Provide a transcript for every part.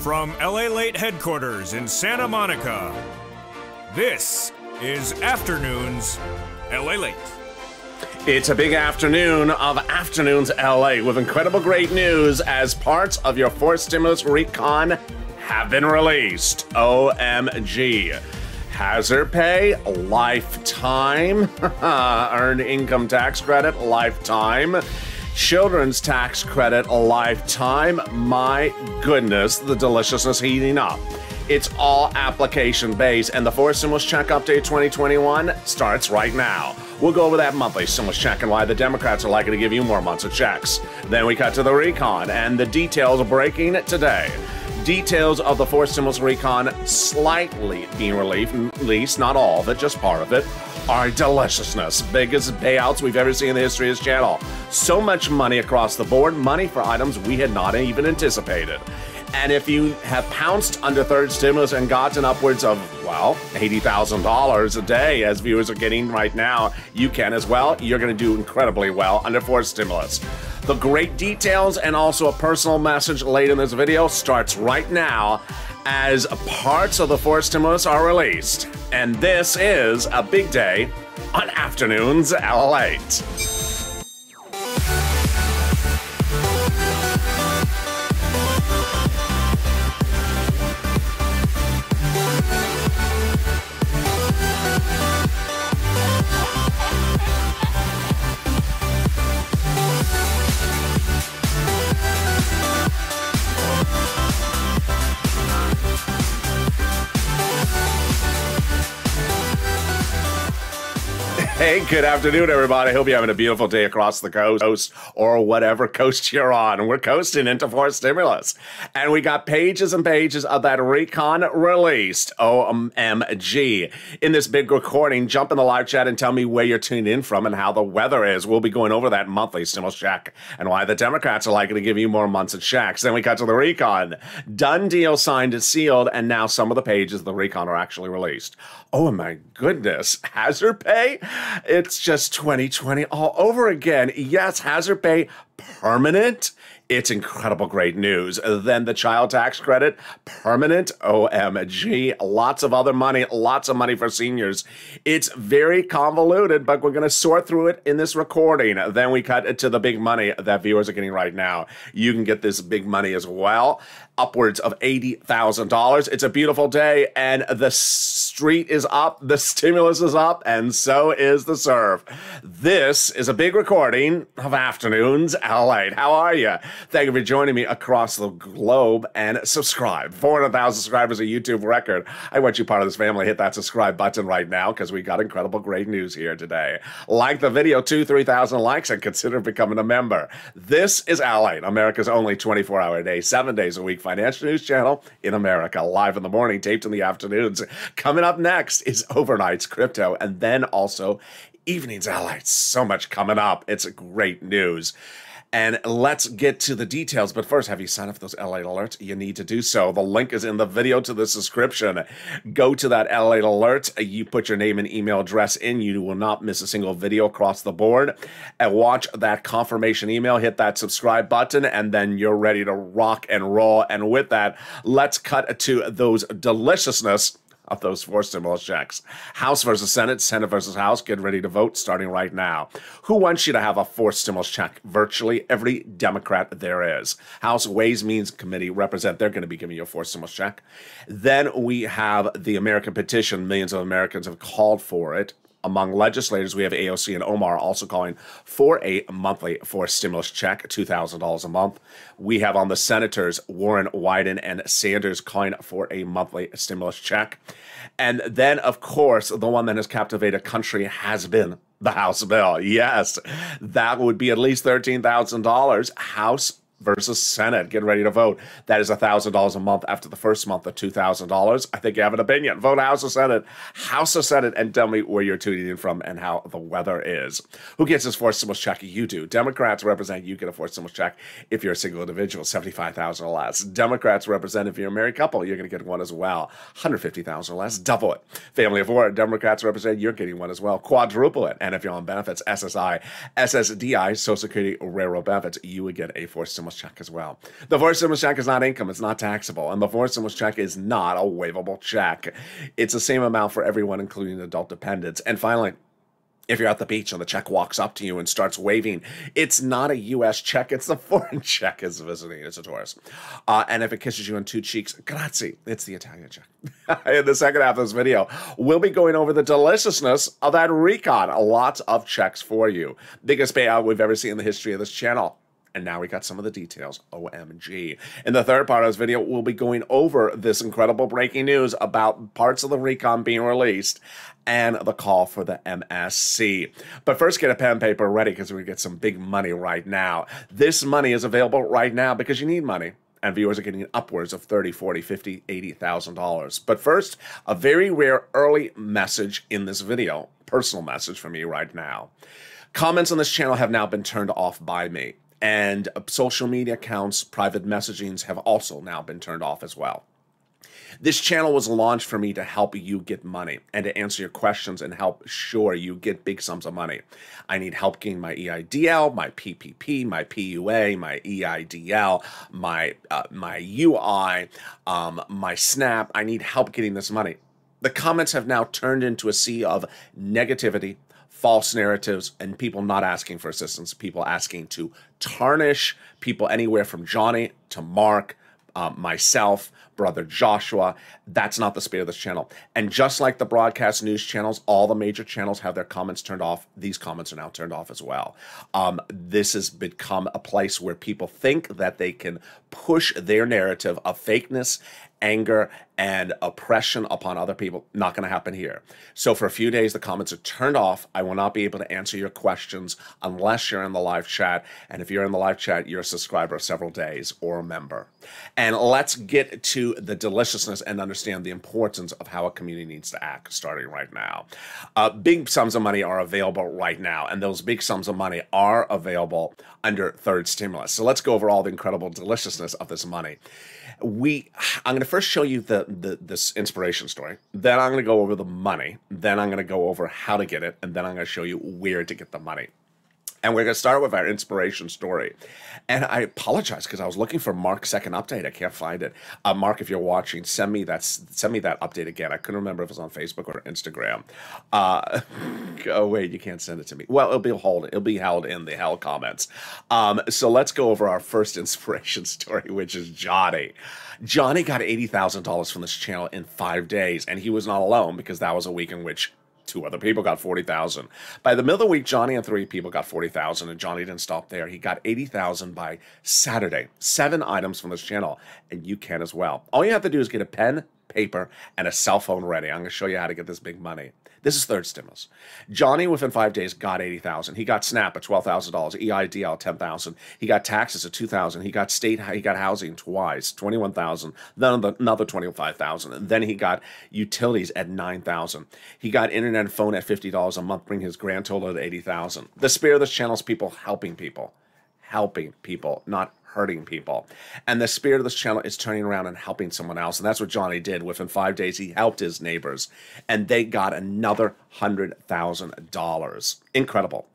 From Lalate headquarters in Santa Monica, this is Afternoons Lalate. It's a big afternoon of Afternoons LA with incredible great news as parts of your fourth stimulus recon have been released. OMG. Hazard pay, lifetime. Earned income tax credit, lifetime. Children's tax credit, lifetime. My goodness, the deliciousness heating up. It's all application-based, and the fourth stimulus check update 2021 starts right now. We'll go over that monthly stimulus check and why the Democrats are likely to give you more months of checks. Then we cut to the recon, and the details are breaking today. Details of the fourth stimulus recon slightly being released, not all of it, just part of it, are deliciousness. Biggest payouts we've ever seen in the history of this channel. So much money across the board, money for items we had not even anticipated. And if you have pounced under third stimulus and gotten upwards of, well, $80,000 a day, as viewers are getting right now, you can as well. You're going to do incredibly well under fourth stimulus. The great details and also a personal message late in this video starts right now as parts of the fourth stimulus are released. And this is a big day on Afternoons Lalate. Hey, good afternoon, everybody. Hope you're having a beautiful day across the coast or whatever coast you're on. We're coasting into fourth stimulus. And we got pages and pages of that recon released. OMG. In this big recording, jump in the live chat and tell me where you're tuned in from and how the weather is. We'll be going over that monthly stimulus check and why the Democrats are likely to give you more months of checks. Then we cut to the recon. Done deal, signed and sealed, and now some of the pages of the recon are actually released. Oh my goodness. Hazard pay? It's just 2020 all over again. Yes, hazard pay permanent. It's incredible great news. Then the child tax credit, permanent. OMG. Lots of other money, lots of money for seniors. It's very convoluted, but we're going to sort through it in this recording. Then we cut to the big money that viewers are getting right now. You can get this big money as well. Upwards of $80,000. It's a beautiful day, and the street is up, the stimulus is up, and so is the serve. This is a big recording of Afternoons Lalate. How are you? Thank you for joining me across the globe, and subscribe. 400,000 subscribers, a YouTube record. I want you part of this family. Hit that subscribe button right now, because we got incredible great news here today. Like the video, 3,000 likes, and consider becoming a member. This is Lalate, America's only 24-hour day, 7 days a week financial news channel in America. Live in the morning, taped in the afternoons. Coming up next is Overnights Crypto, and then also Evenings Lalate. So much coming up. It's great news. And let's get to the details. But first, have you signed up for those Lalate alerts? You need to do so. The link is in the video to the subscription. Go to that Lalate alert. You put your name and email address in. You will not miss a single video across the board. And watch that confirmation email. Hit that subscribe button. And then you're ready to rock and roll. And with that, let's cut to those deliciousness of those four stimulus checks. House versus Senate, Senate versus House. Get ready to vote starting right now. Who wants you to have a fourth stimulus check? Virtually every Democrat there is. House Ways Means Committee represent. They're going to be giving you a fourth stimulus check. Then we have the American petition. Millions of Americans have called for it. Among legislators, we have AOC and Omar also calling for a monthly fourth stimulus check, $2,000 a month. We have on the senators, Warren, Wyden, and Sanders calling for a monthly stimulus check. And then, of course, the one that has captivated country has been the House bill. Yes, that would be at least $13,000. House versus Senate. Get ready to vote. That is $1,000 a month after the first month of $2,000. I think you have an opinion. Vote House or Senate. House or Senate, and tell me where you're tuning in from and how the weather is. Who gets this fourth stimulus check? You do. Democrats represent you get a fourth stimulus check if you're a single individual, $75,000 or less. Democrats represent if you're a married couple, you're going to get one as well, $150,000 or less. Double it. Family of four, Democrats represent, you're getting one as well. Quadruple it. And if you're on benefits, SSI, SSDI, Social Security, Railroad benefits, you would get a fourth stimulus stimulus check as well. The fourth stimulus check is not income. It's not taxable. And the fourth stimulus check is not a waivable check. It's the same amount for everyone, including adult dependents. And finally, if you're at the beach and the check walks up to you and starts waving, it's not a U.S. check. It's a foreign check. It's visiting. It's a tourist. And if it kisses you on two cheeks, grazie. It's the Italian check. In the second half of this video, we'll be going over the deliciousness of that recon. Lots of checks for you. Biggest payout we've ever seen in the history of this channel. And now we got some of the details. OMG. In the third part of this video, we'll be going over this incredible breaking news about parts of the recon being released and the call for the MSC. But first, get a pen and paper ready because we're going to get some big money right now. This money is available right now because you need money. And viewers are getting upwards of $30, $40, $50, $80,000. But first, a very rare early message in this video. Personal message from me right now. Comments on this channel have now been turned off by me. And social media accounts, private messagings have also now been turned off as well. This channel was launched for me to help you get money and to answer your questions and help sure you get big sums of money. I need help getting my EIDL, my PPP, my PUA, my EIDL, my UI, my SNAP. I need help getting this money. The comments have now turned into a sea of negativity, false narratives, and people not asking for assistance, people asking to tarnish people anywhere from Johnny to Mark, myself, brother Joshua. That's not the spirit of this channel. And just like the broadcast news channels, all the major channels have their comments turned off. These comments are now turned off as well. This has become a place where people think that they can push their narrative of fakeness, anger, and oppression upon other people. Not going to happen here. So for a few days, the comments are turned off. I will not be able to answer your questions unless you're in the live chat. And if you're in the live chat, you're a subscriber of several days or a member. And let's get to the deliciousness and understand the importance of how a community needs to act starting right now. Big sums of money are available right now. And those big sums of money are available under third stimulus. So let's go over all the incredible deliciousness of this money. I'm going to first show you this inspiration story. Then I'm going to go over the money. Then I'm going to go over how to get it. And then I'm going to show you where to get the money. And we're going to start with our inspiration story. And I apologize because I was looking for Mark's second update. I can't find it. Mark, if you're watching, send me that update again. I couldn't remember if it was on Facebook or Instagram. Oh, wait, you can't send it to me. Well, it'll be held in the hell comments. So let's go over our first inspiration story, which is Johnny. Johnny got $80,000 from this channel in 5 days, and he was not alone because that was a week in which 2 other people got $40,000. By the middle of the week, Johnny and 3 people got $40,000, and Johnny didn't stop there. He got $80,000 by Saturday. 7 items from this channel, and you can as well. All you have to do is get a pen, paper, and a cell phone ready. I'm going to show you how to get this big money. This is third stimulus. Johnny, within 5 days, got $80,000. He got SNAP at $12,000, EIDL $10,000. He got taxes at $2,000. He got housing twice, $21,000. Then another $25,000. Then he got utilities at $9,000. He got internet and phone at $50 a month, bringing his grand total to $80,000. The spirit of this channel is people helping people, not hurting people. And the spirit of this channel is turning around and helping someone else. And that's what Johnny did. Within 5 days, he helped his neighbors. And they got another $100,000. Incredible.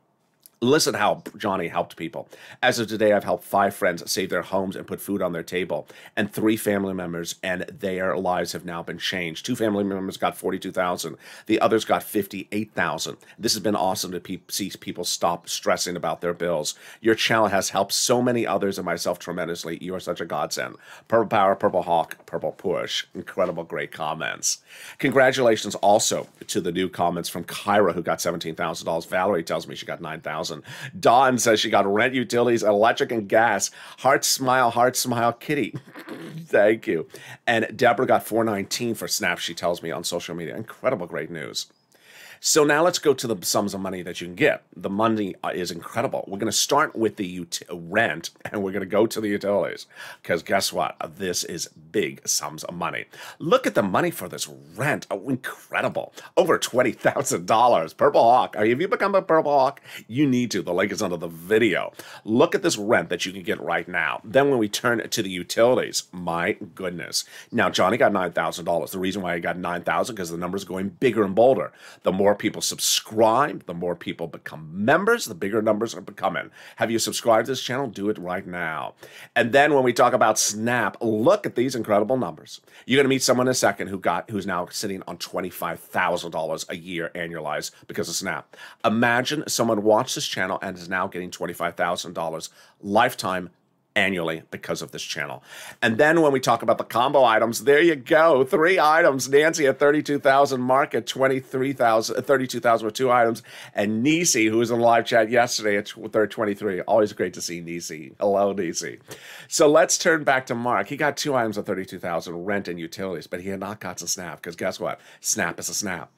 Listen how Johnny helped people. As of today, I've helped 5 friends save their homes and put food on their table, and 3 family members, and their lives have now been changed. 2 family members got $42,000. The others got $58,000. This has been awesome to see people stop stressing about their bills. Your channel has helped so many others and myself tremendously. You are such a godsend. Purple Power, Purple Hawk, Purple Push. Incredible, great comments. Congratulations also to the new comments from Kyra, who got $17,000. Valerie tells me she got $9,000. Dawn says she got rent, utilities, electric, and gas. Heart smile, kitty. Thank you. And Deborah got $419 for Snap, she tells me on social media. Incredible, great news. So now let's go to the sums of money that you can get. The money is incredible. We're going to start with the rent, and we're going to go to the utilities. Because guess what? This is big sums of money. Look at the money for this rent. Oh, incredible. Over $20,000. Purple Hawk. Have you become a Purple Hawk? You need to. The link is under the video. Look at this rent that you can get right now. Then when we turn to the utilities, my goodness. Now, Johnny got $9,000. The reason why he got $9,000 because the number's going bigger and bolder. The more more people subscribe, the more people become members, the bigger numbers are becoming. Have you subscribed to this channel? Do it right now. And then when we talk about Snap, look at these incredible numbers. You're going to meet someone in a second who's now sitting on $25,000 a year annualized because of Snap. Imagine someone watched this channel and is now getting $25,000 lifetime annually because of this channel. And then when we talk about the combo items, there you go. 3 items. Nancy at 32,000, Mark at 32,000 with 2 items, and Nisi, who was in the live chat yesterday at 23. Always great to see Nisi. Hello, Nisi. So let's turn back to Mark. He got 2 items at 32,000, rent and utilities, but he had not got to Snap because guess what? Snap is a Snap.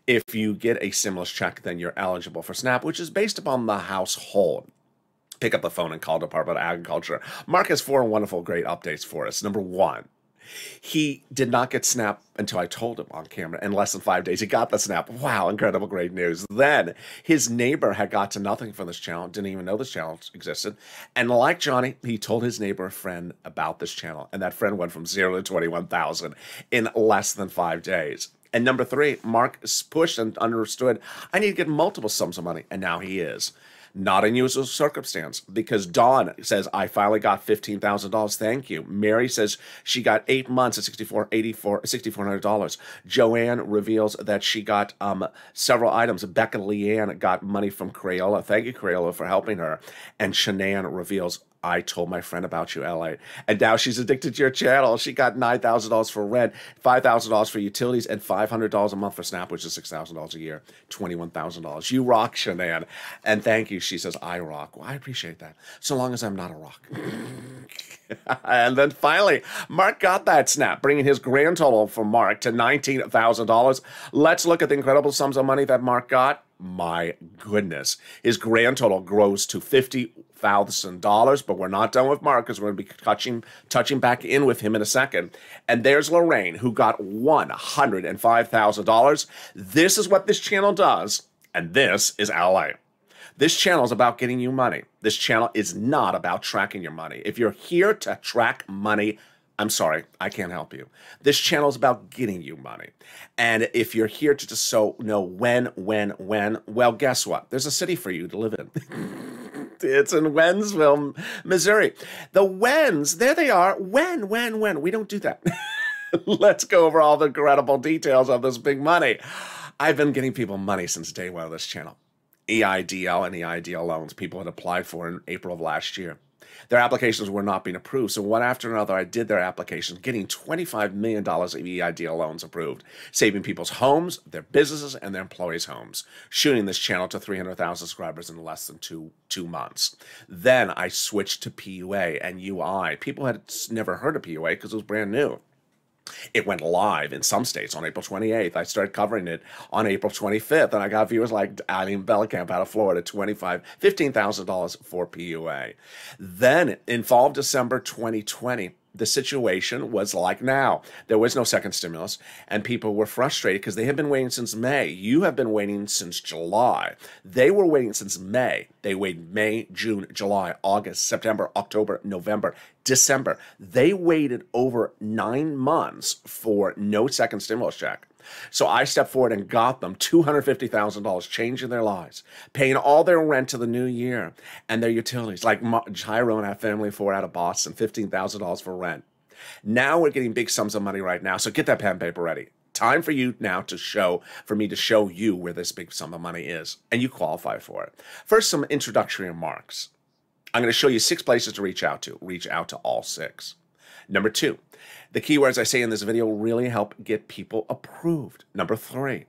If you get a stimulus check, then you're eligible for Snap, which is based upon the household. Pick up the phone and call Department of Agriculture. Mark has 4 wonderful, great updates for us. Number 1, he did not get Snap until I told him on camera. In less than 5 days, he got the Snap. Wow, incredible, great news. Then his neighbor had got to nothing from this channel, didn't even know this channel existed. And like Johnny, he told his neighbor friend about this channel. And that friend went from 0 to 21,000 in less than 5 days. And number 3, Mark pushed and understood, I need to get multiple sums of money. And now he is. Not unusual circumstance, because Dawn says, I finally got $15,000. Thank you. Mary says she got 8 months at $6,400. Joanne reveals that she got several items. Becca Leanne got money from Crayola. Thank you, Crayola, for helping her. And Shanann reveals, I told my friend about you, Lalate. And now she's addicted to your channel. She got $9,000 for rent, $5,000 for utilities, and $500 a month for Snap, which is $6,000 a year, $21,000. You rock, Shanann. And thank you. She says, I rock. Well, I appreciate that. So long as I'm not a rock. And then finally, Mark got that Snap, bringing his grand total for Mark to $19,000. Let's look at the incredible sums of money that Mark got. My goodness. His grand total grows to $50,000, but we're not done with Mark because we're going to be touching back in with him in a second. And there's Lorraine, who got $105,000. This is what this channel does, and this is LA. This channel is about getting you money. This channel is not about tracking your money. If you're here to track money, I'm sorry, I can't help you. This channel is about getting you money. And if you're here to just know when, well, guess what? There's a city for you to live in. It's in Wentzville, Missouri. The Wens, there they are. When. We don't do that. Let's go over all the incredible details of this big money. I've been getting people money since day 1 of this channel. EIDL and EIDL loans people had applied for in April of last year. Their applications were not being approved, so one after another I did their applications, getting $25 million of EIDL loans approved, saving people's homes, their businesses, and their employees' homes, shooting this channel to 300,000 subscribers in less than two months. Then I switched to PUA and UI. People had never heard of PUA because it was brand new. It went live in some states on April 28th. I started covering it on April 25th, and I got viewers like Eileen Bellicamp out of Florida, $15,000 for PUA. Then, in fall of December 2020, the situation was like now. There was no second stimulus, and people were frustrated because they had been waiting since May. You have been waiting since July. They were waiting since May. They waited May, June, July, August, September, October, November, December. They waited over 9 months for no second stimulus check. So I stepped forward and got them $250,000, changing their lives, paying all their rent to the new year and their utilities. Like Tyrone, our family of 4 out of Boston, $15,000 for rent. Now we're getting big sums of money right now. So get that pen and paper ready. Time for you now for me to show you where this big sum of money is, and you qualify for it. First, some introductory remarks. I'm going to show you 6 places to reach out to. Reach out to all 6. Number 2, the keywords I say in this video really help get people approved. Number 3,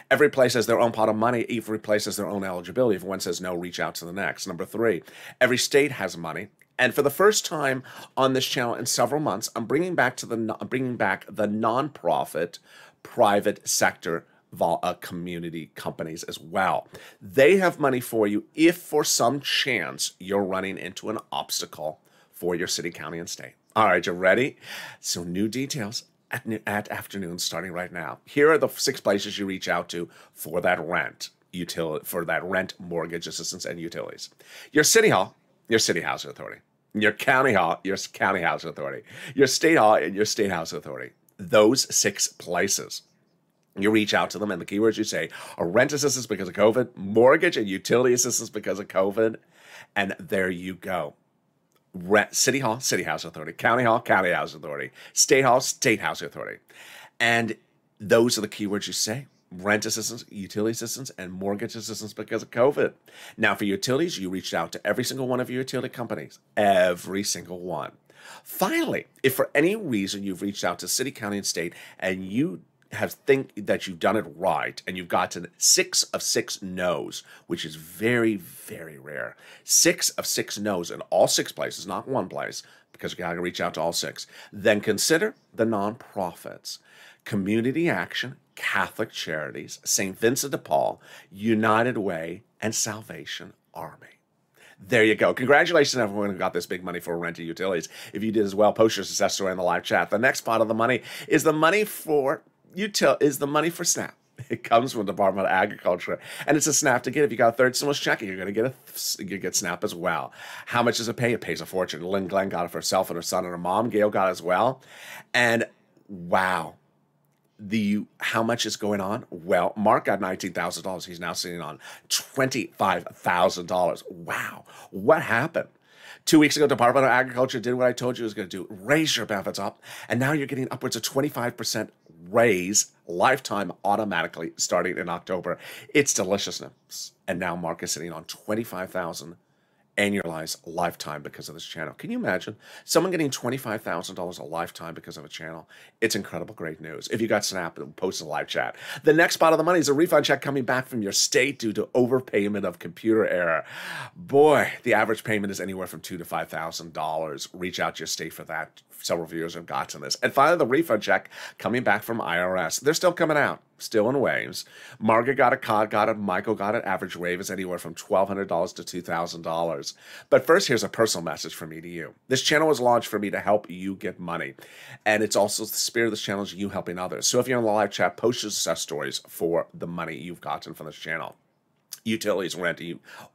every place has their own pot of money. Every place has their own eligibility. If one says no, reach out to the next. Number 3, every state has money. And for the first time on this channel in several months, I'm bringing back the nonprofit private sector community companies as well. They have money for you if for some chance you're running into an obstacle for your city, county, and state. All right, you ready? So new details at afternoon starting right now. Here are the 6 places you reach out to for that rent, mortgage assistance, and utilities. Your city hall, your city housing authority. Your county hall, your county housing authority. Your state hall, and your state housing authority. Those 6 places. You reach out to them, and the keywords you say are rent assistance because of COVID, mortgage and utility assistance because of COVID, and there you go. City Hall, City Housing Authority, County Hall, County Housing Authority, State Hall, State Housing Authority. And those are the keywords you say. Rent assistance, utility assistance, and mortgage assistance because of COVID. Now, for utilities, you reached out to every single one of your utility companies. Every single one. Finally, if for any reason you've reached out to city, county, and state, and you think that you've done it right, and you've gotten 6 of 6 no's, which is very, very rare. 6 of 6 no's in all 6 places, not one place, because you got to reach out to all 6. Then consider the nonprofits: Community Action, Catholic Charities, St. Vincent de Paul, United Way, and Salvation Army. There you go. Congratulations to everyone who got this big money for renting utilities. If you did as well, post your success story in the live chat. The next part of the money is the money for SNAP. It comes from the Department of Agriculture, and it's a SNAP to get. If you got a third stimulus check, you're going to get SNAP as well. How much does it pay? It pays a fortune. Lynn Glenn got it for herself and her son and her mom. Gail got it as well. And wow. How much is going on? Well, Mark got $19,000. He's now sitting on $25,000. Wow. What happened? 2 weeks ago, Department of Agriculture did what I told you it was going to do. Raise your benefits up. And now you're getting upwards of 25% raise lifetime automatically starting in October. It's deliciousness. And now Mark is sitting on $25,000 annualized lifetime because of this channel. Can you imagine someone getting $25,000 a lifetime because of a channel? It's incredible, great news. If you got Snap, post in the live chat. The next spot of the money is a refund check coming back from your state due to overpayment of computer error. Boy, the average payment is anywhere from $2,000 to $5,000. Reach out to your state for that. Several viewers have gotten this. And finally, the refund check coming back from IRS. They're still coming out. Still in waves. Margaret got it, Cod got it, Michael got it. Average wave is anywhere from $1,200 to $2,000. But first, here's a personal message from me to you. This channel was launched for me to help you get money. And it's also the spirit of this channel is you helping others. So if you're in the live chat, post your success stories for the money you've gotten from this channel. Utilities, rent,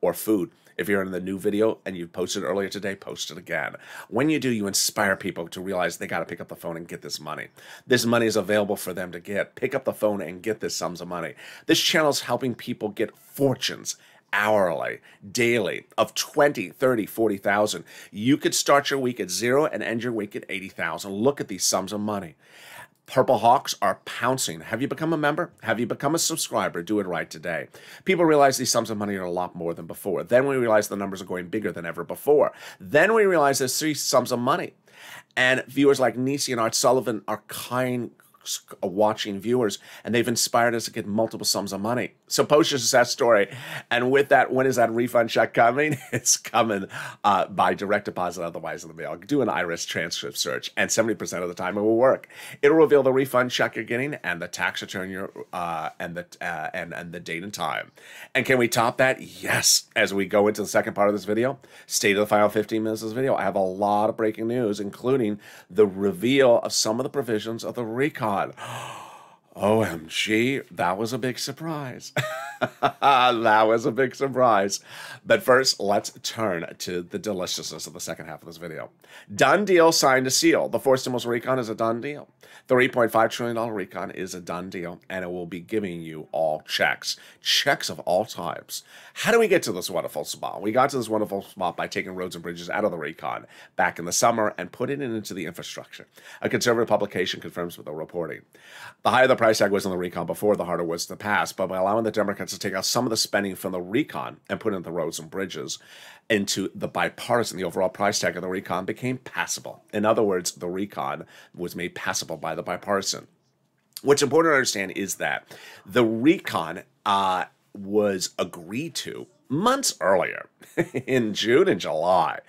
or food. If you're in the new video and you posted earlier today, post it again. When you do, you inspire people to realize they got to pick up the phone and get this money. This money is available for them to get. Pick up the phone and get this sums of money. This channel is helping people get fortunes hourly, daily, of 20, 30, 40,000. You could start your week at 0 and end your week at 80,000. Look at these sums of money. Purple Hawks are pouncing. Have you become a member? Have you become a subscriber? Do it right today. People realize these sums of money are a lot more than before. Then we realize the numbers are going bigger than ever before. Then we realize there's 3 sums of money. And viewers like Nisi and Art Sullivan are kind watching viewers, and they've inspired us to get multiple sums of money. So post your success story. And with that, when is that refund check coming? It's coming by direct deposit, otherwise in the mail. Do an IRS transcript search, and 70% of the time it will work. It'll reveal the refund check you're getting and the tax return and the date and time. And can we top that? Yes. As we go into the second part of this video, stay to the final 15 minutes of this video. I have a lot of breaking news, including the reveal of some of the provisions of the recon. OMG, that was a big surprise. That was a big surprise. But first, let's turn to the deliciousness of the second half of this video. Done deal, signed to seal. The 4 stimulus recon is a done deal. The $3.5 trillion recon is a done deal, and it will be giving you all checks. Checks of all types. How do we get to this wonderful spot? We got to this wonderful spot by taking roads and bridges out of the recon back in the summer and putting it into the infrastructure. A conservative publication confirms with the reporting. The higher the price tag was on the recon before, the harder it was to pass, but by allowing the Democrats to take out some of the spending from the recon and put it into the roads and bridges, into the bipartisan, the overall price tag of the recon became passable. In other words, the recon was made passable by the bipartisan. What's important to understand is that the recon was agreed to months earlier, in June and July.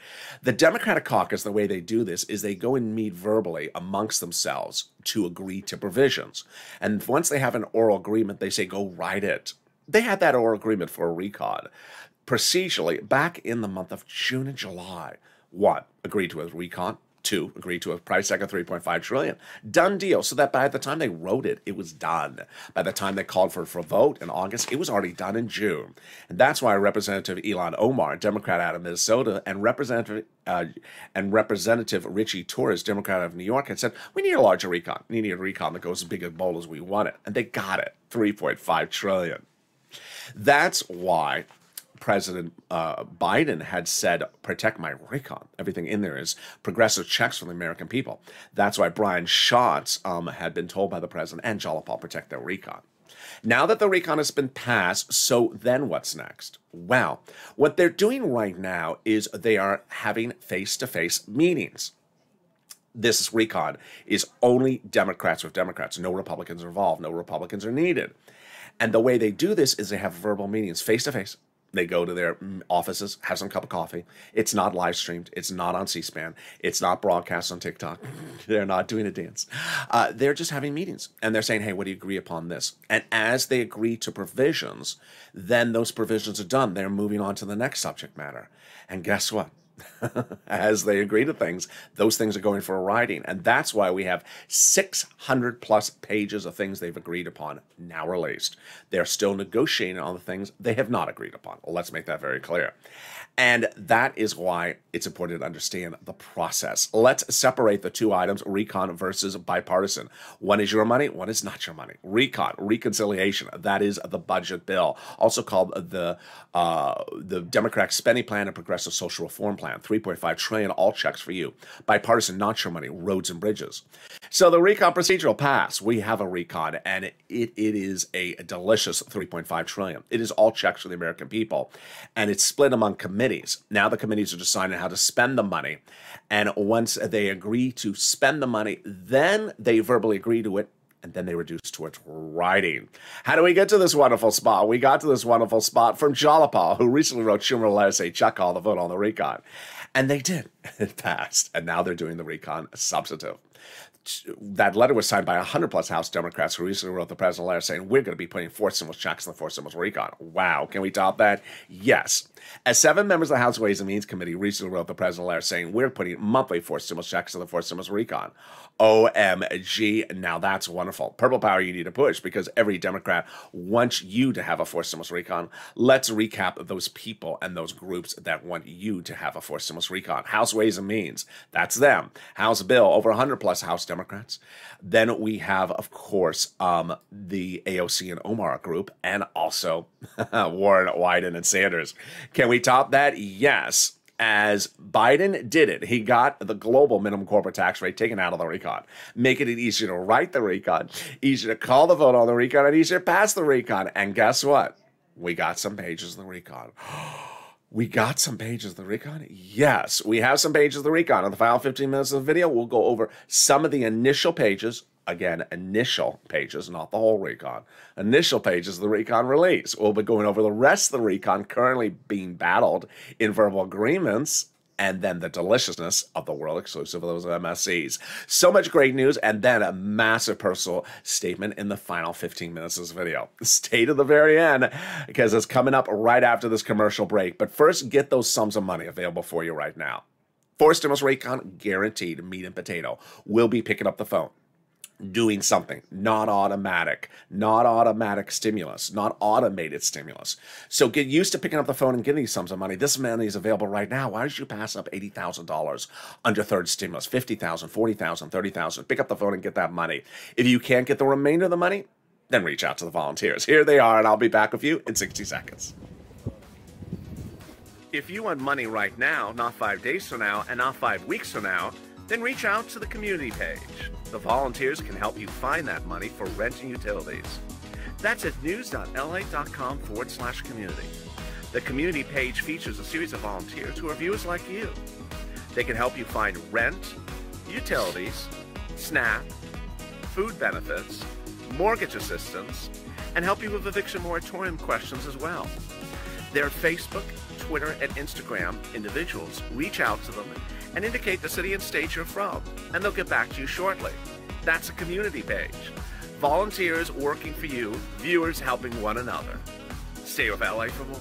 The Democratic caucus, the way they do this is they go and meet verbally amongst themselves to agree to provisions. And once they have an oral agreement, they say, go write it. They had that oral agreement for a recon. Procedurally, back in the month of June and July, 1, agreed to a recon. to agree to a price tag of $3.5 trillion. Done deal. So that by the time they wrote it, it was done. By the time they called for a vote in August, it was already done in June. And that's why Representative Ilhan Omar, Democrat out of Minnesota, and Representative Richie Torres, Democrat out of New York, had said, we need a larger recon. We need a recon that goes as big and bold as we want it. And they got it, $3.5 trillion. That's why President Biden had said, protect my recon. Everything in there is progressive checks for the American people. That's why Brian Schatz had been told by the president and Jalopal, protect their recon. Now that the recon has been passed, so then what's next? Well, what they're doing right now is they are having face-to-face meetings. This recon is only Democrats with Democrats. No Republicans are involved. No Republicans are needed. And the way they do this is they have verbal meetings face-to-face. They go to their offices, have some cup of coffee. It's not live streamed. It's not on C-SPAN. It's not broadcast on TikTok. They're not doing a dance. They're just having meetings. And they're saying, hey, what do you agree upon this? And as they agree to provisions, then those provisions are done. They're moving on to the next subject matter. And guess what? As they agree to things, those things are going for a writing. And that's why we have 600 plus pages of things they've agreed upon now released. They're still negotiating on the things they have not agreed upon. Well, let's make that very clear. And that is why it's important to understand the process. Let's separate the two items, recon versus bipartisan. One is your money, one is not your money. Recon, reconciliation, that is the budget bill, also called the Democratic spending plan and progressive social reform plan, $3.5 trillion, all checks for you. Bipartisan, not your money, roads and bridges. So the recon procedural pass, we have a recon, and it is a delicious $3.5 trillion. It is all checks for the American people, and it's split among committees. Now the committees are deciding how to spend the money, and once they agree to spend the money, then they verbally agree to it, and then they reduce towards writing. How do we get to this wonderful spot? We got to this wonderful spot from Jalopal, who recently wrote Schumer a letter saying, chuck all the vote on the recon. And they did. It passed. And now they're doing the recon substantive. That letter was signed by 100 plus House Democrats who recently wrote the president a letter saying, we're going to be putting 4 stimulus checks in the 4 stimulus recon. Wow. Can we top that? Yes. As 7 members of the House Ways and Means Committee recently wrote the president a letter saying, we're putting monthly 4 stimulus checks in the 4 stimulus recon. OMG. Now that's wonderful. Purple power you need to push because every Democrat wants you to have a 4 stimulus recon. Let's recap those people and those groups that want you to have a 4 stimulus recon. House Ways and Means. That's them. House Bill. Over 100 plus House Democrats. Then we have, of course, the AOC and Omar group, and also Warren, Wyden, and Sanders. Can we top that? Yes. As Biden did it, he got the global minimum corporate tax rate taken out of the recon, making it easier to write the recon, easier to call the vote on the recon, and easier to pass the recon. And guess what? We got some pages of the recon. We got some pages of the recon? Yes, we have some pages of the recon. In the final 15 minutes of the video, we'll go over some of the initial pages. Again, initial pages, not the whole recon. Initial pages of the recon release. We'll be going over the rest of the recon currently being battled in verbal agreements, and then the deliciousness of the world exclusive of those MSCs. So much great news, and then a massive personal statement in the final 15 minutes of this video. Stay to the very end, because it's coming up right after this commercial break. But first, get those sums of money available for you right now. 4 stimulus recon, guaranteed, meat and potato. We'll be picking up the phone. Doing something, not automatic stimulus, not automated stimulus. So get used to picking up the phone and getting these sums of money. This money is available right now. Why did you pass up $80,000 under third stimulus, $50,000, $40,000, $30,000? Pick up the phone and get that money. If you can't get the remainder of the money, then reach out to the volunteers. Here they are, and I'll be back with you in 60 seconds. If you want money right now, not 5 days from now, and not 5 weeks from now, then reach out to the community page. The volunteers can help you find that money for rent and utilities. That's at news.la.com/community. The community page features a series of volunteers who are viewers like you. They can help you find rent, utilities, SNAP, food benefits, mortgage assistance, and help you with eviction moratorium questions as well. Their Facebook, Twitter, and Instagram individuals reach out to them and indicate the city and state you're from, and they'll get back to you shortly. That's a community page. Volunteers working for you, viewers helping one another. Stay with LA for more.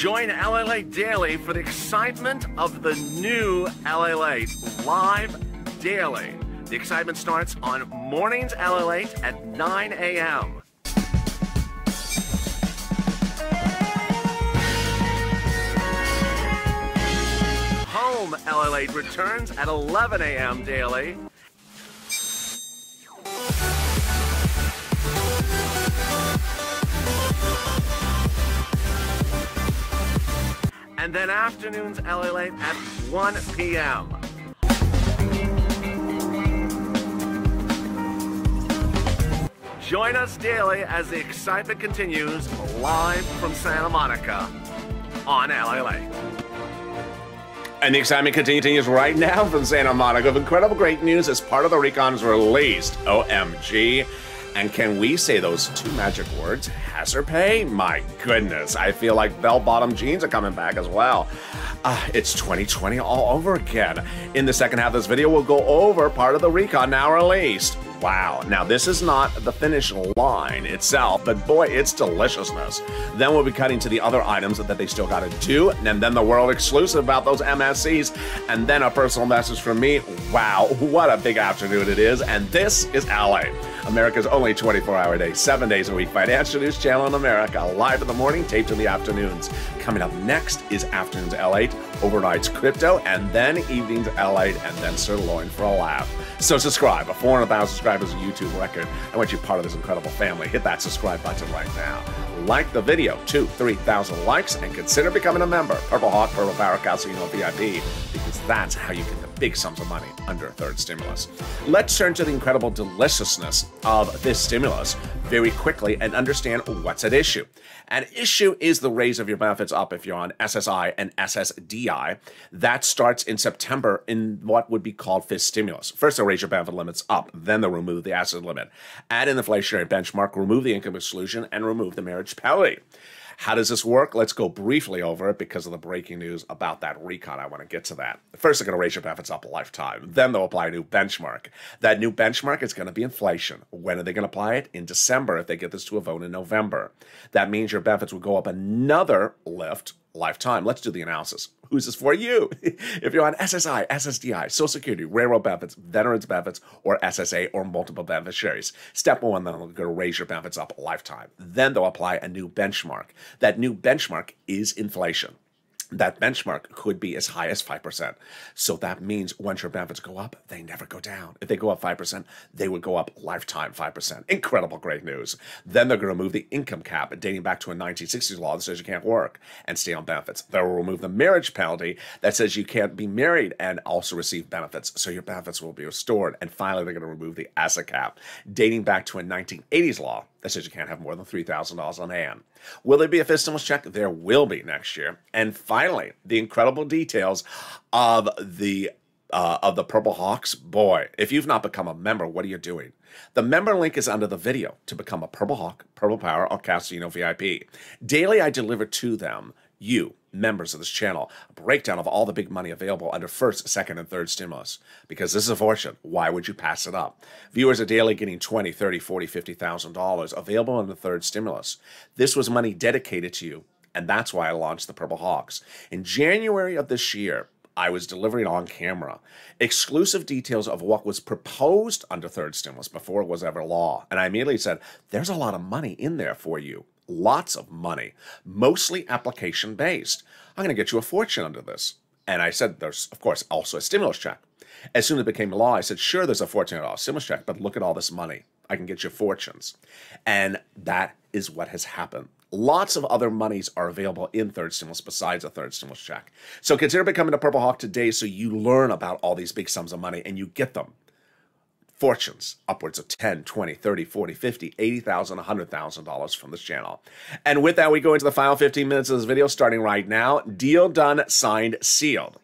Join Lalate Daily for the excitement of the new Lalate live daily. The excitement starts on mornings Lalate at 9 a.m. Home Lalate returns at 11 a.m. daily. And then afternoons Lalate at 1 p.m. Join us daily as the excitement continues live from Santa Monica on Lalate. And the excitement continues right now from Santa Monica with incredible great news as part of the Recon's released. OMG. And can we say those two magic words, hazard pay? My goodness, I feel like bell-bottom jeans are coming back as well. It's 2020 all over again. In the second half of this video, we'll go over part of the Recon now released. Wow. Now, this is not the finish line itself, but boy, it's deliciousness. Then we'll be cutting to the other items that they still got to do, and then the world exclusive about those MSCs, and then a personal message from me. Wow, what a big afternoon it is, and this is Lalate, America's only 24-hour day, 7 days a week financial news channel in America, live in the morning, taped in the afternoons. Coming up next is Afternoons Lalate, overnights crypto, and then evenings Lalate, and then sirloin for a laugh. So subscribe. 400,000 subscribers is a YouTube record. I want you part of this incredible family. Hit that subscribe button right now. Like the video, 2,000-3,000 likes, and consider becoming a member. Purple Hawk, Purple Power Casino VIP, because that's how you get the big sums of money under a third stimulus. Let's turn to the incredible deliciousness of this stimulus very quickly and understand what's at issue. An issue is the raise of your benefits up if you're on SSI and SSDI. That starts in September in what would be called fifth stimulus. First, they'll raise your benefit limits up. Then they'll remove the asset limit. Add an inflationary benchmark, remove the income exclusion, and remove the marriage penalty. How does this work? Let's go briefly over it because of the breaking news about that recon. I want to get to that. First, they're going to raise your benefits up a lifetime. Then they'll apply a new benchmark. That new benchmark is going to be inflation. When are they going to apply it? In December, if they get this to a vote in November. That means your benefits will go up another lift lifetime. Let's do the analysis. Who's this for? You. If you're on SSI, SSDI, Social Security, railroad benefits, veterans benefits, or SSA, or multiple beneficiaries. Step one, then they're going to raise your benefits up a lifetime. Then they'll apply a new benchmark. That new benchmark is inflation. That benchmark could be as high as 5%. So that means once your benefits go up, they never go down. If they go up 5%, they would go up lifetime 5%. Incredible great news. Then they're going to remove the income cap dating back to a 1960s law that says you can't work and stay on benefits. They'll remove the marriage penalty that says you can't be married and also receive benefits. So your benefits will be restored. And finally, they're going to remove the asset cap dating back to a 1980s law that says you can't have more than $3,000 on hand. Will there be a fifth stimulus check? There will be next year. And finally, the incredible details of the Purple Hawks. Boy, if you've not become a member, what are you doing? The member link is under the video to become a Purple Hawk, Purple Power, or Casino VIP. Daily, I deliver to them, you, members of this channel, a breakdown of all the big money available under first, second, and third stimulus. Because this is a fortune. Why would you pass it up? Viewers are daily getting $20, $30, $40, $50,000 available under the third stimulus. This was money dedicated to you, and that's why I launched the Purple Hawks. In January of this year, I was delivering on camera exclusive details of what was proposed under third stimulus before it was ever law. And I immediately said, there's a lot of money in there for you. Lots of money, mostly application-based. I'm going to get you a fortune under this. And I said, there's, of course, also a stimulus check. As soon as it became law, I said, sure, there's a $1,400 stimulus check, but look at all this money. I can get you fortunes. And that is what has happened. Lots of other monies are available in third stimulus besides a third stimulus check. So consider becoming a Purple Hawk today so you learn about all these big sums of money and you get them. Fortunes upwards of $10, $20, $30, $40, $50, $80,000, $100,000 from this channel. And with that, we go into the final 15 minutes of this video starting right now. Deal done, signed, sealed.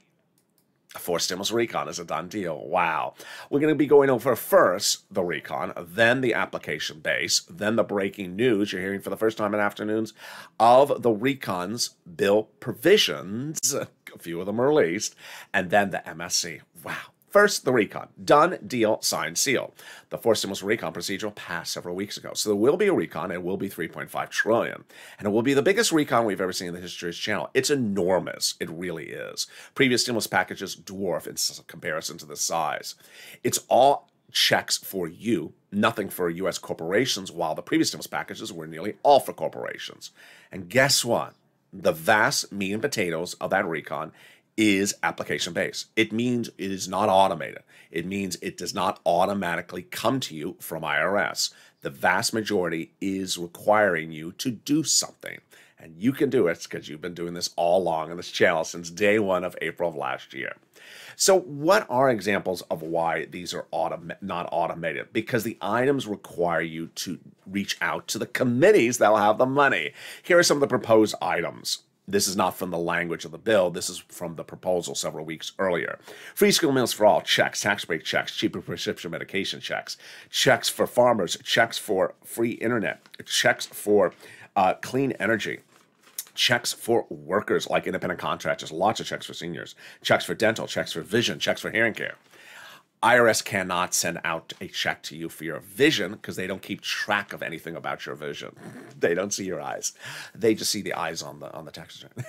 Fourth stimulus recon is a done deal. Wow. We're going to be going over first the recon, then the application base, then the breaking news you're hearing for the first time in afternoons of the recon's bill provisions. A few of them are released, and then the MSC. Wow. First, the recon. Done, deal, signed, seal. The fourth stimulus recon procedure passed several weeks ago. So there will be a recon. It will be $3.5 trillion. And it will be the biggest recon we've ever seen in the history of this channel. It's enormous. It really is. Previous stimulus packages dwarf in comparison to the size. It's all checks for you, nothing for U.S. corporations, while the previous stimulus packages were nearly all for corporations. And guess what? The vast meat and potatoes of that recon is application-based. It means it is not automated. It means it does not automatically come to you from IRS. The vast majority is requiring you to do something. And you can do it because you've been doing this all along on this channel since day one of April of last year. So what are examples of why these are not automated? Because the items require you to reach out to the committees that will have the money. Here are some of the proposed items. This is not from the language of the bill. This is from the proposal several weeks earlier. Free school meals for all, checks. Tax break checks. Cheaper prescription medication checks. Checks for farmers. Checks for free internet. Checks for clean energy. Checks for workers like independent contractors. Lots of checks for seniors. Checks for dental. Checks for vision. Checks for hearing care. IRS cannot send out a check to you for your vision because they don't keep track of anything about your vision. They don't see your eyes. They just see the eyes on the tax return.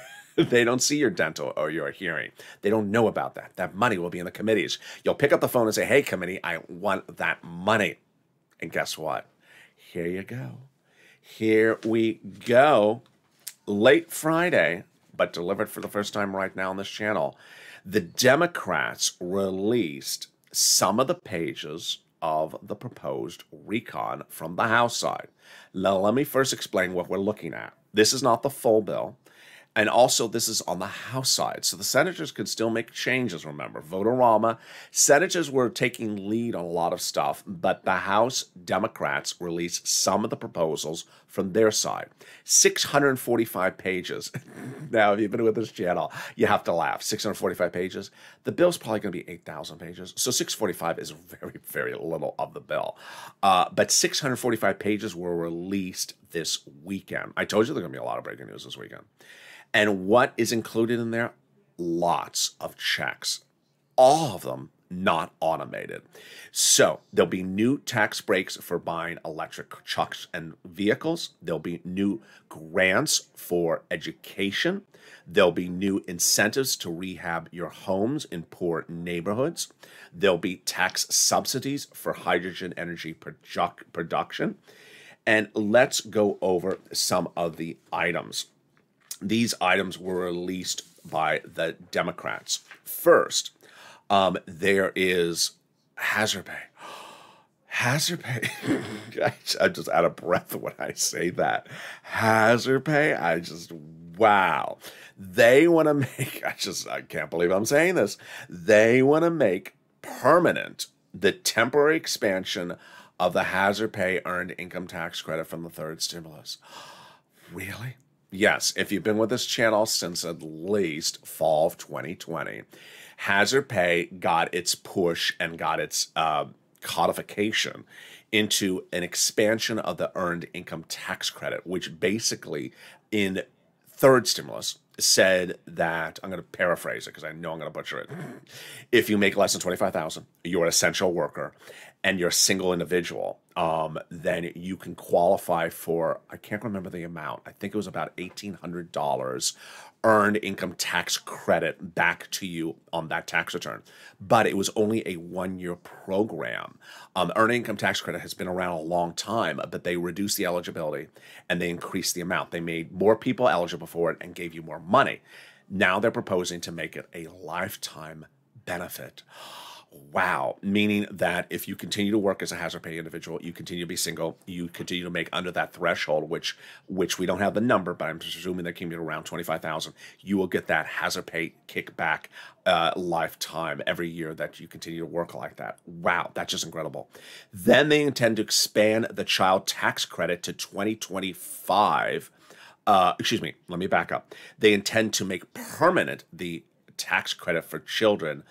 They don't see your dental or your hearing. They don't know about that. That money will be in the committees. You'll pick up the phone and say, hey, committee, I want that money. And guess what? Here you go. Here we go. Late Friday, but delivered for the first time right now on this channel, the Democrats released some of the pages of the proposed recon from the House side. Now, let me first explain what we're looking at. This is not the full bill. And also, this is on the House side. So the senators could still make changes, remember. Vote-a-rama. Senators were taking lead on a lot of stuff, but the House Democrats released some of the proposals from their side. 645 pages. Now, if you've been with this channel, you have to laugh. 645 pages. The bill's probably going to be 8,000 pages. So 645 is very, very little of the bill. But 645 pages were released this weekend. I told you there's going to be a lot of breaking news this weekend. And what is included in there? Lots of checks. All of them not automated. So there'll be new tax breaks for buying electric trucks and vehicles. There'll be new grants for education. There'll be new incentives to rehab your homes in poor neighborhoods. There'll be tax subsidies for hydrogen energy production. And let's go over some of the items. These items were released by the Democrats. First, there is hazard pay. Hazard pay. I'm just out of breath when I say that. Hazard pay. Wow. They want to make, I can't believe I'm saying this. They want to make permanent the temporary expansion of the hazard pay earned income tax credit from the third stimulus. Really? Yes, if you've been with this channel since at least fall of 2020, hazard pay got its push and got its codification into an expansion of the earned income tax credit, which basically in third stimulus said that, I'm going to paraphrase it because I know I'm going to butcher it. If you make less than $25,000, you're an essential worker, and you're a single individual, then you can qualify for, I can't remember the amount, I think it was about $1,800 earned income tax credit back to you on that tax return. But it was only a one-year program. Earned income tax credit has been around a long time, but they reduced the eligibility and they increased the amount. They made more people eligible for it and gave you more money. Now they're proposing to make it a lifetime benefit. Wow. Meaning that if you continue to work as a hazard pay individual, you continue to be single, you continue to make under that threshold, which we don't have the number, but I'm presuming that came in around 25,000, you will get that hazard pay kickback lifetime every year that you continue to work like that. Wow. That's just incredible. Then they intend to expand the child tax credit to 2025. Excuse me. Let me back up. They intend to make permanent the tax credit for children,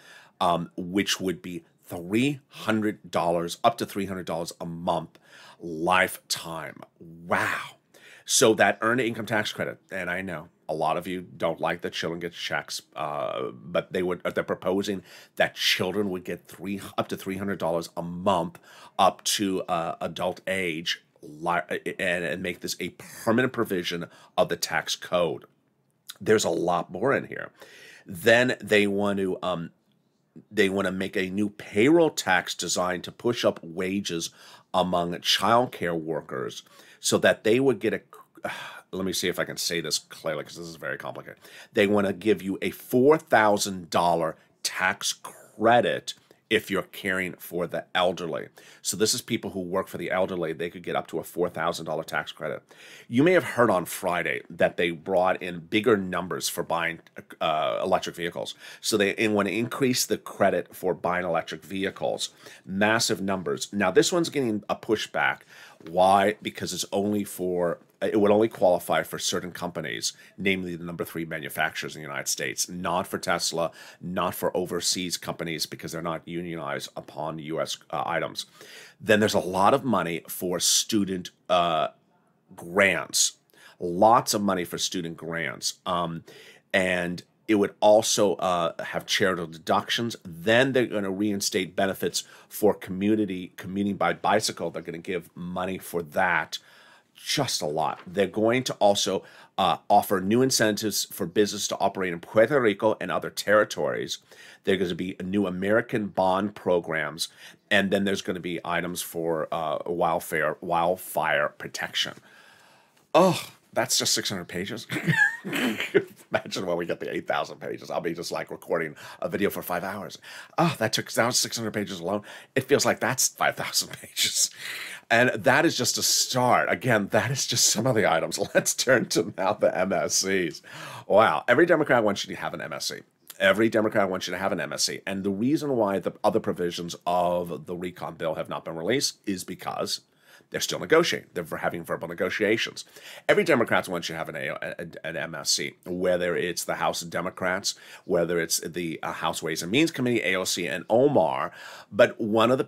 which would be $300, up to $300 a month, lifetime. Wow. So that earned income tax credit, and I know a lot of you don't like that children get checks, but they're proposing that children would get up to $300 a month up to adult age, and make this a permanent provision of the tax code. There's a lot more in here. Then they want to make a new payroll tax designed to push up wages among childcare workers, so that they would get let me see if I can say this clearly, because this is very complicated. They want to give you a $4,000 tax credit if you're caring for the elderly. So this is people who work for the elderly. They could get up to a $4,000 tax credit. You may have heard on Friday that they brought in bigger numbers for buying electric vehicles. So they want to increase the credit for buying electric vehicles. Massive numbers. Now this one's getting a pushback. Why? Because it would only qualify for certain companies, namely the number 3 manufacturers in the United States, not for Tesla, not for overseas companies, because they're not unionized upon U.S. Items. Then there's a lot of money for student grants, lots of money for student grants, and it would also have charitable deductions. Then they're going to reinstate benefits for commuting by bicycle. They're going to give money for that. Just a lot. They're going to also offer new incentives for business to operate in Puerto Rico and other territories. There's going to be new American bond programs, and then there's going to be items for wildfire protection. Oh, that's just 600 pages. Imagine when we get the 8,000 pages. I'll be just like recording a video for 5 hours. Oh, that was 600 pages alone. It feels like that's 5,000 pages. And that is just a start. Again, that is just some of the items. Let's turn to now the MSCs. Wow. Every Democrat wants you to have an MSC. Every Democrat wants you to have an MSC. And the reason why the other provisions of the recon bill have not been released is because they're still negotiating. They're having verbal negotiations. Every Democrat wants you to have an MSC, whether it's the House Democrats, whether it's the House Ways and Means Committee, AOC, and Omar. But one of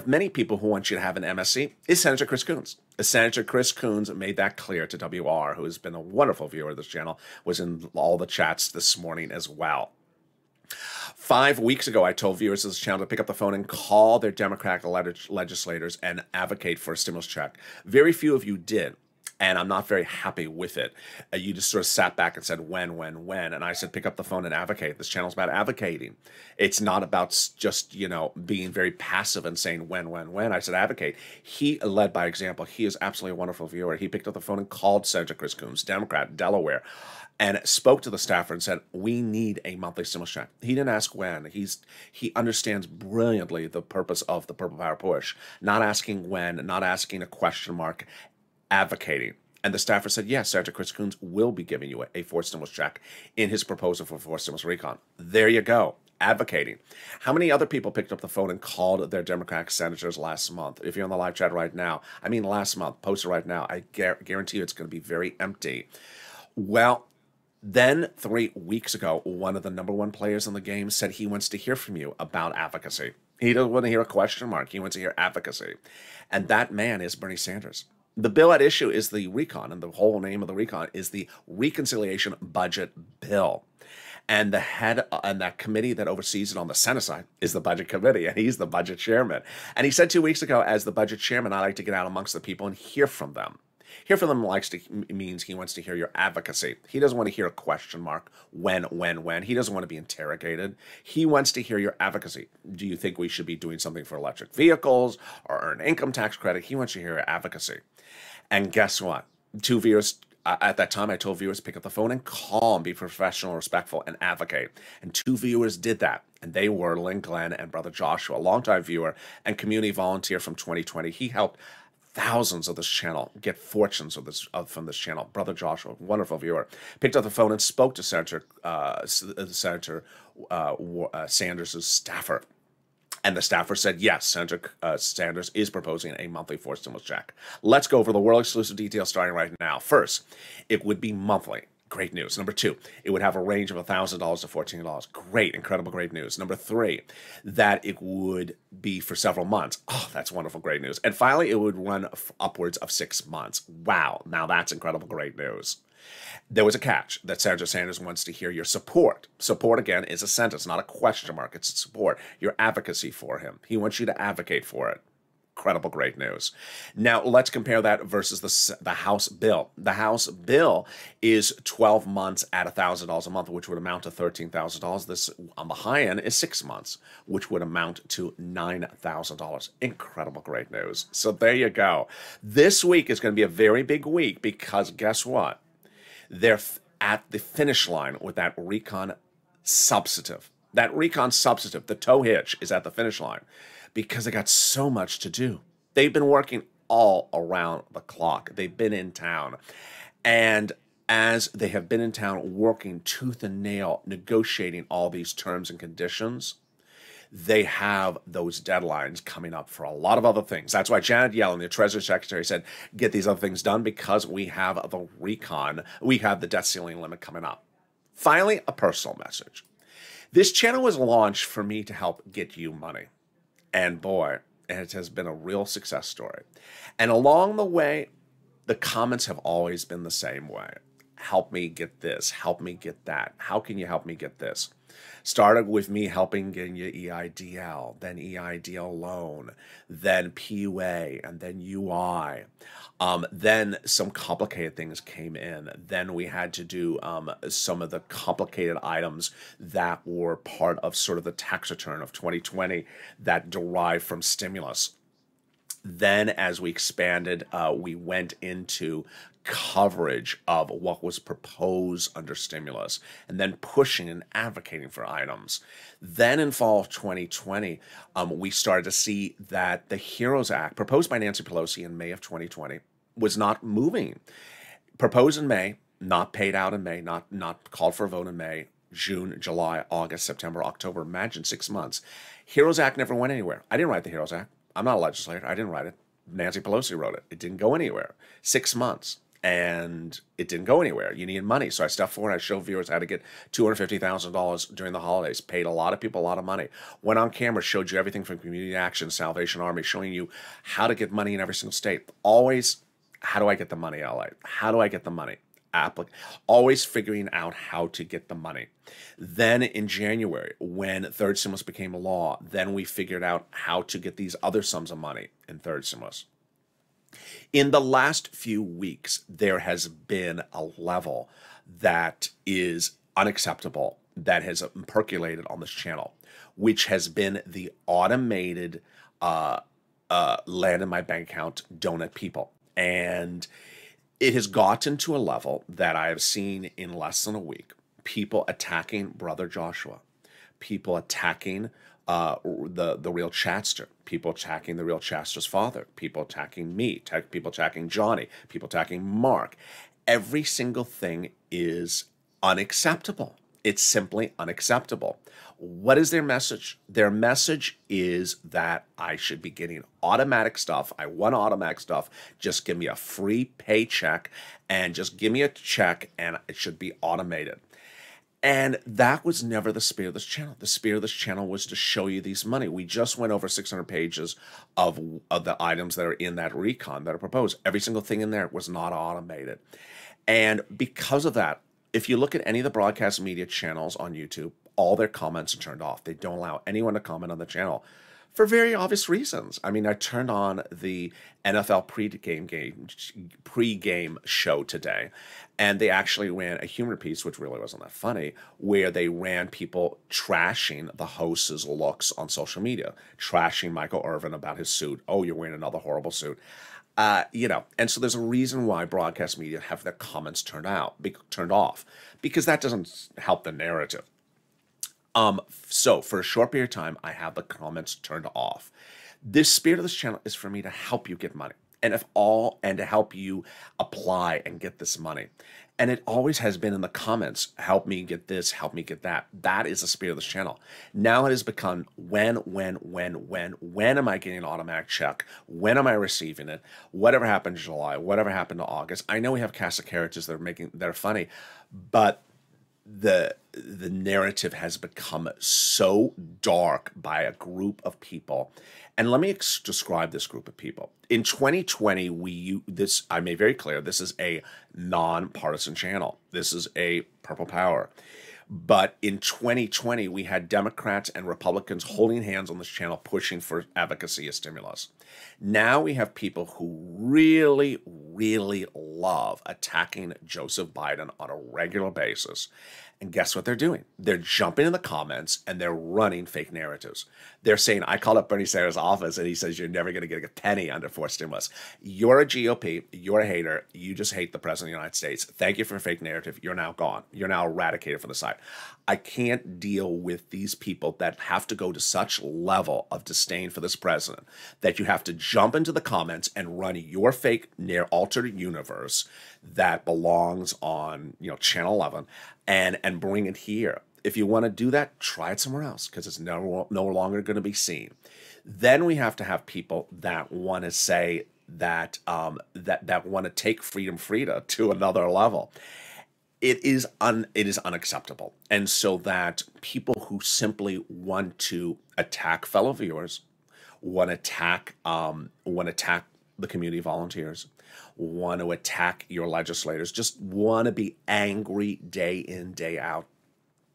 many people who want you to have an MSC is Senator Chris Coons. Senator Chris Coons made that clear to WR, who has been a wonderful viewer of this channel, was in all the chats this morning as well. 5 weeks ago, I told viewers of this channel to pick up the phone and call their Democratic legislators and advocate for a stimulus check. Very few of you did, and I'm not very happy with it. You just sort of sat back and said, when? And I said, pick up the phone and advocate. This channel's about advocating. It's not about just, being very passive and saying when. I said, advocate. He led by example. He is absolutely a wonderful viewer. He picked up the phone and called Senator Chris Coons, Democrat, Delaware, and spoke to the staffer and said, we need a monthly stimulus check. He didn't ask when. He understands brilliantly the purpose of the Purple Power push. Not asking when, not asking a question mark, advocating. And the staffer said, yes, Senator Chris Coons will be giving you a forced stimulus check in his proposal for forced stimulus recon. There you go. Advocating. How many other people picked up the phone and called their Democratic senators last month? If you're on the live chat right now, last month, post it right now. I guarantee you it's going to be very empty. Well, then 3 weeks ago, one of the number 1 players in the game said he wants to hear from you about advocacy. He doesn't want to hear a question mark. He wants to hear advocacy. And that man is Bernie Sanders. The bill at issue is the recon, and the whole name of the recon is the Reconciliation Budget Bill. And the head and that committee that oversees it on the Senate side is the Budget Committee, and he's the budget chairman. And he said 2 weeks ago, as the budget chairman, I like to get out amongst the people and hear from them. Hear from them means he wants to hear your advocacy. He doesn't want to hear a question mark, when. He doesn't want to be interrogated. He wants to hear your advocacy. Do you think we should be doing something for electric vehicles or earn income tax credit? He wants to hear your advocacy. And guess what? 2 viewers, at that time, I told viewers to pick up the phone and call and be professional, respectful, and advocate. And 2 viewers did that. And they were Lynn Glenn and Brother Joshua, a longtime viewer and community volunteer from 2020. He helped thousands of this channel get fortunes from this channel. Brother Joshua, wonderful viewer, picked up the phone and spoke to Senator Sanders' staffer. And the staffer said, yes, Senator Sanders is proposing a monthly forced stimulus check. Let's go over the world-exclusive details starting right now. First, it would be monthly. Great news. Number 2, it would have a range of $1,000 to $1,400. Great, incredible, great news. Number 3, that it would be for several months. Oh, that's wonderful, great news. And finally, it would run upwards of 6 months. Wow, now that's incredible, great news. There was a catch that Senator Sanders wants to hear your support. Support, again, is a sentence, not a question mark. It's support, your advocacy for him. He wants you to advocate for it. Incredible, great news. Now, let's compare that versus the House bill. The House bill is 12 months at $1,000 a month, which would amount to $13,000. This, on the high end, is 6 months, which would amount to $9,000. Incredible, great news. So there you go. This week is going to be a very big week because guess what? They're at the finish line with that recon substantive. That recon substantive, the tow hitch, is at the finish line because they got so much to do. They've been working all around the clock. They've been in town. And as they have been in town working tooth and nail, negotiating all these terms and conditions, they have those deadlines coming up for a lot of other things. That's why Janet Yellen, the Treasury Secretary, said, get these other things done because we have the recon, we have the debt ceiling limit coming up. Finally, a personal message. This channel was launched for me to help get you money. And boy, it has been a real success story. And along the way, the comments have always been the same way. Help me get this, help me get that. How can you help me get this? Started with me helping getting you EIDL, then EIDL loan, then PUA, and then UI. Then some complicated things came in. Then we had to do some of the complicated items that were part of sort of the tax return of 2020 that derived from stimulus. Then as we expanded, we went into coverage of what was proposed under stimulus and then pushing and advocating for items. Then in fall of 2020, we started to see that the HEROES Act, proposed by Nancy Pelosi in May of 2020, was not moving. Proposed in May, not paid out in May, not called for a vote in May, June, July, August, September, October. Imagine 6 months. HEROES Act never went anywhere. I didn't write the HEROES Act. I'm not a legislator. I didn't write it. Nancy Pelosi wrote it. It didn't go anywhere. 6 months. And it didn't go anywhere. You needed money. So I stepped forward. I showed viewers how to get $250,000 during the holidays. Paid a lot of people a lot of money. Went on camera, showed you everything from Community Action, Salvation Army, showing you how to get money in every single state. Always, how do I get the money, LA? How do I get the money? Always figuring out how to get the money. Then in January, when third stimulus became a law, then we figured out how to get these other sums of money in third stimulus. In the last few weeks, there has been a level that is unacceptable that has percolated on this channel, which has been the automated land in my bank account donut people. And it has gotten to a level that I have seen in less than a week. People attacking Brother Joshua, people attacking the real Chatster, people attacking the real Chaster's father, people attacking me, people attacking Johnny, people attacking Mark. Every single thing is unacceptable. It's simply unacceptable. What is their message? Their message is that I should be getting automatic stuff. I want automatic stuff. Just give me a free paycheck and just give me a check and it should be automated. And that was never the spirit of this channel. The spirit of this channel was to show you these money. We just went over 600 pages of the items that are in that recon that are proposed. Every single thing in there was not automated. And because of that, if you look at any of the broadcast media channels on YouTube, all their comments are turned off. They don't allow anyone to comment on the channel for very obvious reasons. I mean, I turned on the NFL pre-game show today, and they actually ran a humor piece, which really wasn't that funny, where they ran people trashing the host's looks on social media, trashing Michael Irvin about his suit. Oh, you're wearing another horrible suit. And so there's a reason why broadcast media have their comments turned off, because that doesn't help the narrative. So for a short period of time, I have the comments turned off. This spirit of this channel is for me to help you get money and to help you apply and get this money. And it always has been in the comments, help me get this, help me get that. That is the spirit of this channel. Now it has become when am I getting an automatic check? When am I receiving it? Whatever happened to July, whatever happened to August. I know we have cast of characters that are funny, but the narrative has become so dark by a group of people. And let me describe this group of people. In 2020, I made very clear, this is a nonpartisan channel. This is a Purple Power. But in 2020, we had Democrats and Republicans holding hands on this channel, pushing for advocacy of stimulus. Now we have people who really, really love attacking Joseph Biden on a regular basis. And guess what they're doing? They're jumping in the comments and they're running fake narratives. They're saying, I called up Bernie Sanders' office and he says, you're never going to get a penny under forced stimulus. You're a GOP. You're a hater. You just hate the president of the United States. Thank you for a fake narrative. You're now gone. You're now eradicated from the site. I can't deal with these people that have to go to such level of disdain for this president that you have to jump into the comments and run your fake altered universe that belongs on, channel 11 and bring it here. If you want to do that, try it somewhere else because it's no longer going to be seen. Then we have to have people that want to say that that want to take Freedom Frida to another level. It is unacceptable. And so that people who simply want to attack fellow viewers, want to attack the community volunteers, want to attack your legislators, just want to be angry day in, day out.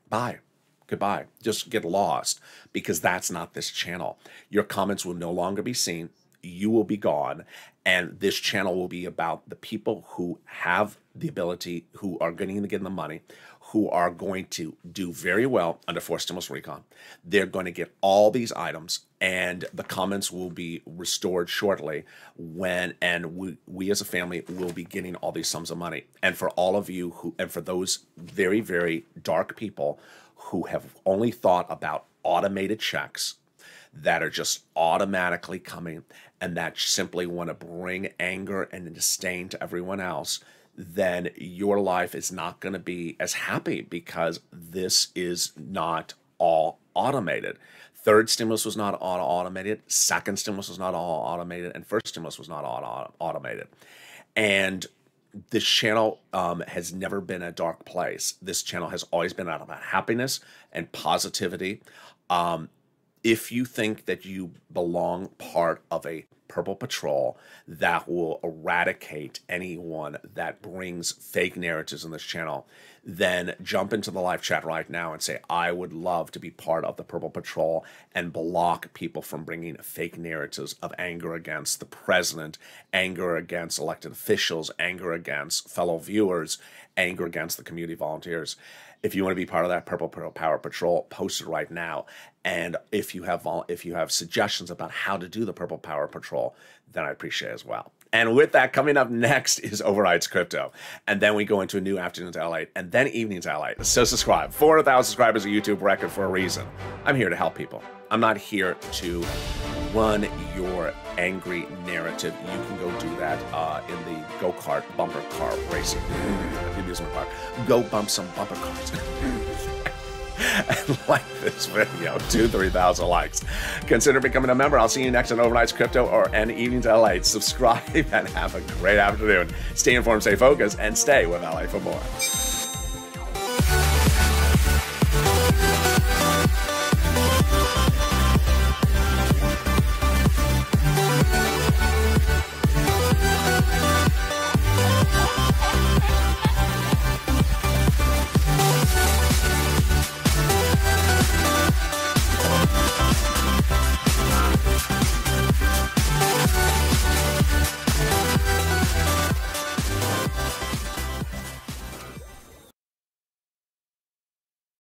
Bye. Goodbye. Just get lost because that's not this channel. Your comments will no longer be seen. You will be gone. And this channel will be about the people who have the ability, who are going to get the money, who are going to do very well under forced stimulus recon. They're going to get all these items, and the comments will be restored shortly and we as a family will be getting all these sums of money. And for all of you and for those very, very dark people who have only thought about automated checks that are just automatically coming and that simply want to bring anger and disdain to everyone else, then your life is not going to be as happy because this is not all automated. Third stimulus was not all automated. Second stimulus was not all automated. And first stimulus was not all automated. And this channel has never been a dark place. This channel has always been about happiness and positivity. If you think that you belong part of a Purple Patrol that will eradicate anyone that brings fake narratives in this channel, then jump into the live chat right now and say, I would love to be part of the Purple Patrol and block people from bringing fake narratives of anger against the president, anger against elected officials, anger against fellow viewers, anger against the community volunteers. If you want to be part of that Purple Power Patrol, post it right now. And if you have suggestions about how to do the Purple Power Patrol, then I appreciate it as well. And with that, coming up next is Overrides Crypto. And then we go into a new Afternoons Lalate and then Evenings Lalate. So subscribe. 400,000 subscribers, a YouTube record for a reason. I'm here to help people. I'm not here to run your angry narrative. You can go do that in the go-kart bumper car racing amusement park. Go bump some bumper cars. And like this video, 2,000-3,000 likes. Consider becoming a member. I'll see you next on Overnights Crypto or an Evenings LA. Subscribe and have a great afternoon. Stay informed, stay focused, and stay with LA for more.